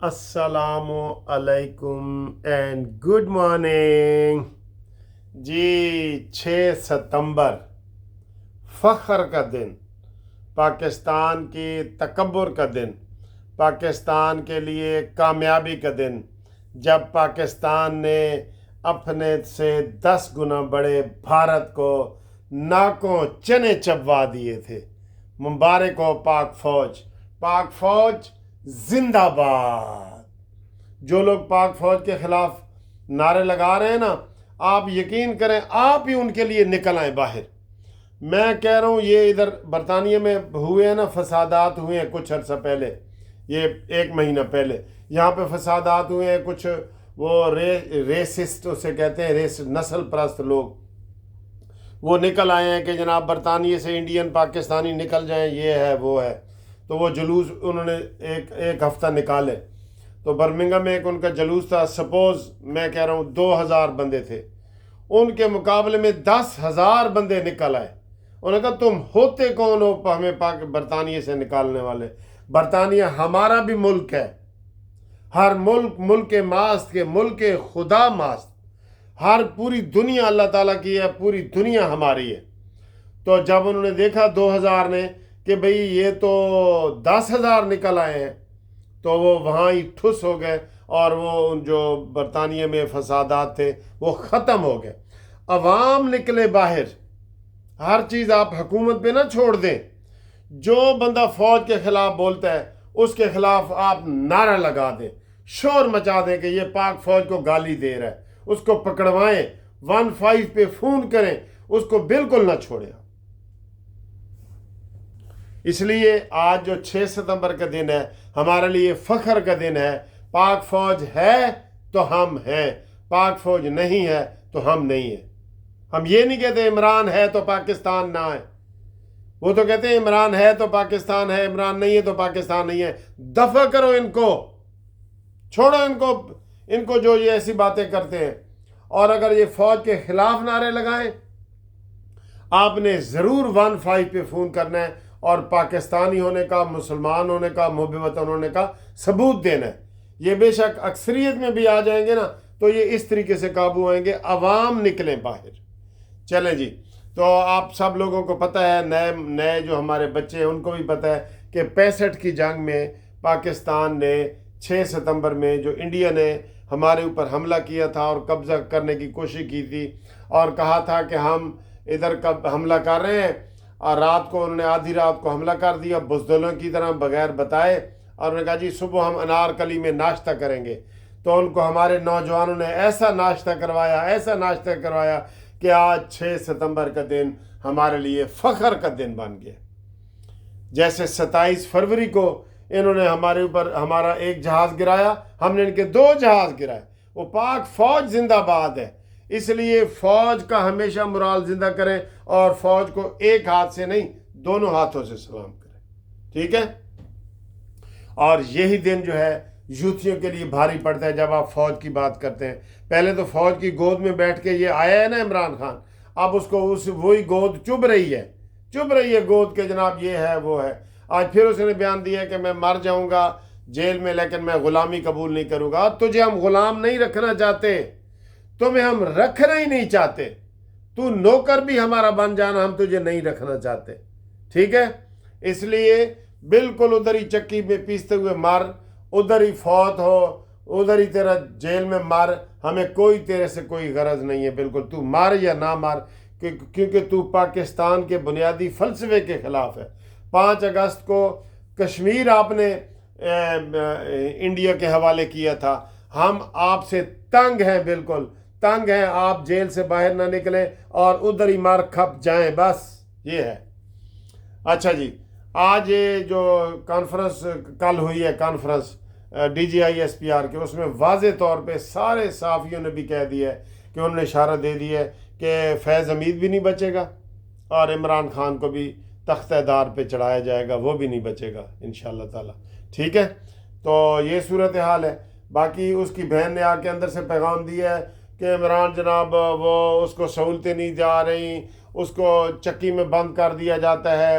السلام علیکم and good morning جی 6 ستمبر فخر کا دن، پاکستان کی تکبر کا دن، پاکستان کے لیے کامیابی کا دن، جب پاکستان نے اپنے سے 10 گنا بڑے بھارت کو ناکوں چنے چبوا دیے تھے۔ مبارک ہو پاک فوج، پاک فوج زندہ باد۔ جو لوگ پاک فوج کے خلاف نعرے لگا رہے ہیں نا، آپ یقین کریں آپ ہی ان کے لیے نکل آئیں باہر۔ میں کہہ رہا ہوں یہ ادھر برطانیہ میں ہوئے ہیں نا، فسادات ہوئے ہیں کچھ عرصہ پہلے، یہ 1 مہینہ پہلے یہاں پہ فسادات ہوئے ہیں، کچھ وہ ریسسٹ اسے کہتے ہیں، نسل پرست لوگ وہ نکل آئے ہیں کہ جناب برطانیہ سے انڈین پاکستانی نکل جائیں، یہ ہے وہ ہے۔ تو وہ جلوس انہوں نے ایک ہفتہ نکالے، تو برمنگھم میں ایک ان کا جلوس تھا، سپوز میں کہہ رہا ہوں 2000 بندے تھے، ان کے مقابلے میں 10,000 بندے نکل آئے۔ انہوں نے کہا تم ہوتے کون ہو ہمیں برطانیہ سے نکالنے والے؟ برطانیہ ہمارا بھی ملک ہے، ہر ملک ماست کے ملک خدا ماست، ہر پوری دنیا اللہ تعالیٰ کی ہے، پوری دنیا ہماری ہے۔ تو جب انہوں نے دیکھا 2000 نے کہ بھئی یہ تو 10,000 نکل آئے ہیں، تو وہ وہاں ہی ٹھس ہو گئے، اور وہ جو برطانیہ میں فسادات تھے وہ ختم ہو گئے۔ عوام نکلے باہر، ہر چیز آپ حکومت پہ نہ چھوڑ دیں۔ جو بندہ فوج کے خلاف بولتا ہے اس کے خلاف آپ نعرہ لگا دیں، شور مچا دیں کہ یہ پاک فوج کو گالی دے رہا ہے، اس کو پکڑوائیں، 15 پہ فون کریں، اس کو بالکل نہ چھوڑیں۔ اس لیے آج جو 6 ستمبر کا دن ہے ہمارے لیے فخر کا دن ہے۔ پاک فوج ہے تو ہم ہیں، پاک فوج نہیں ہے تو ہم نہیں ہیں۔ ہم یہ نہیں کہتے عمران ہے تو پاکستان نہ ہے، وہ تو کہتے ہیں عمران ہے تو پاکستان ہے، عمران نہیں ہے تو پاکستان نہیں ہے۔ دفع کرو ان کو، چھوڑو ان کو جو یہ ایسی باتیں کرتے ہیں۔ اور اگر یہ فوج کے خلاف نعرے لگائیں، آپ نے ضرور 15 پہ فون کرنا ہے اور پاکستانی ہونے کا، مسلمان ہونے کا، محب وطن ہونے کا ثبوت دینا ہے۔ یہ بے شک اکثریت میں بھی آ جائیں گے نا تو یہ اس طریقے سے قابو آئیں گے۔ عوام نکلیں باہر۔ چلیں جی، تو آپ سب لوگوں کو پتہ ہے، نئے جو ہمارے بچے ہیں ان کو بھی پتہ ہے کہ 65 کی جنگ میں پاکستان نے 6 ستمبر میں جو انڈیا نے ہمارے اوپر حملہ کیا تھا اور قبضہ کرنے کی کوشش کی تھی، اور کہا تھا کہ ہم ادھر کب حملہ کر رہے ہیں، اور رات کو انہوں نے آدھی رات کو حملہ کر دیا بزدلوں کی طرح بغیر بتائے، اور انہوں نے کہا جی صبح ہم انارکلی میں ناشتہ کریں گے۔ تو ان کو ہمارے نوجوانوں نے ایسا ناشتہ کروایا کہ آج 6 ستمبر کا دن ہمارے لیے فخر کا دن بن گیا۔ جیسے 27 فروری کو انہوں نے ہمارے اوپر ہمارا ایک جہاز گرایا، ہم نے ان کے 2 جہاز گرائے۔ وہ پاک فوج زندہ باد ہے، اس لیے فوج کا ہمیشہ مرال زندہ کریں، اور فوج کو ایک ہاتھ سے نہیں 2 ہاتھوں سے سلام کریں، ٹھیک ہے؟ اور یہی دن جو ہے یوتھیوں کے لیے بھاری پڑتا ہے جب آپ فوج کی بات کرتے ہیں۔ پہلے تو فوج کی گود میں بیٹھ کے یہ آیا ہے نا عمران خان، اب اس کو وہی گود چبھ رہی ہے گود کہ جناب یہ ہے وہ ہے۔ آج پھر اس نے بیان دیا کہ میں مر جاؤں گا جیل میں لیکن میں غلامی قبول نہیں کروں گا۔ تجھے ہم غلام نہیں رکھنا چاہتے، تمہیں ہم رکھنا ہی نہیں چاہتے، تو نوکر بھی ہمارا بن جانا، ہم تجھے نہیں رکھنا چاہتے، ٹھیک ہے؟ اس لیے بالکل ادھر ہی چکی میں پیستے ہوئے مر، ادھر ہی فوت ہو، ادھر ہی تیرا جیل میں مر، ہمیں کوئی تیرے سے کوئی غرض نہیں ہے، بالکل تو مر یا نہ مر، کیونکہ تو پاکستان کے بنیادی فلسفے کے خلاف ہے۔ 5 اگست کو کشمیر آپ نے انڈیا کے حوالے کیا تھا، ہم آپ سے تنگ ہیں، بالکل تنگ ہیں، آپ جیل سے باہر نہ نکلیں اور ادھر ہی مار کھپ جائیں، بس یہ ہے۔ اچھا جی، آج یہ جو کانفرنس کل ہوئی ہے، کانفرنس DGISPR کے، اس میں واضح طور پہ سارے صحافیوں نے بھی کہہ دیا ہے کہ انہوں نے اشارہ دے دیا ہے کہ فیض حمید بھی نہیں بچے گا، اور عمران خان کو بھی تختہ دار پہ چڑھایا جائے گا، وہ بھی نہیں بچے گا انشاءاللہ تعالی، ٹھیک ہے؟ تو یہ صورتحال ہے۔ باقی اس کی بہن نے آ کے اندر سے پیغام دیا ہے کہ عمران جناب وہ اس کو سہولتیں نہیں جا رہی، اس کو چکی میں بند کر دیا جاتا ہے،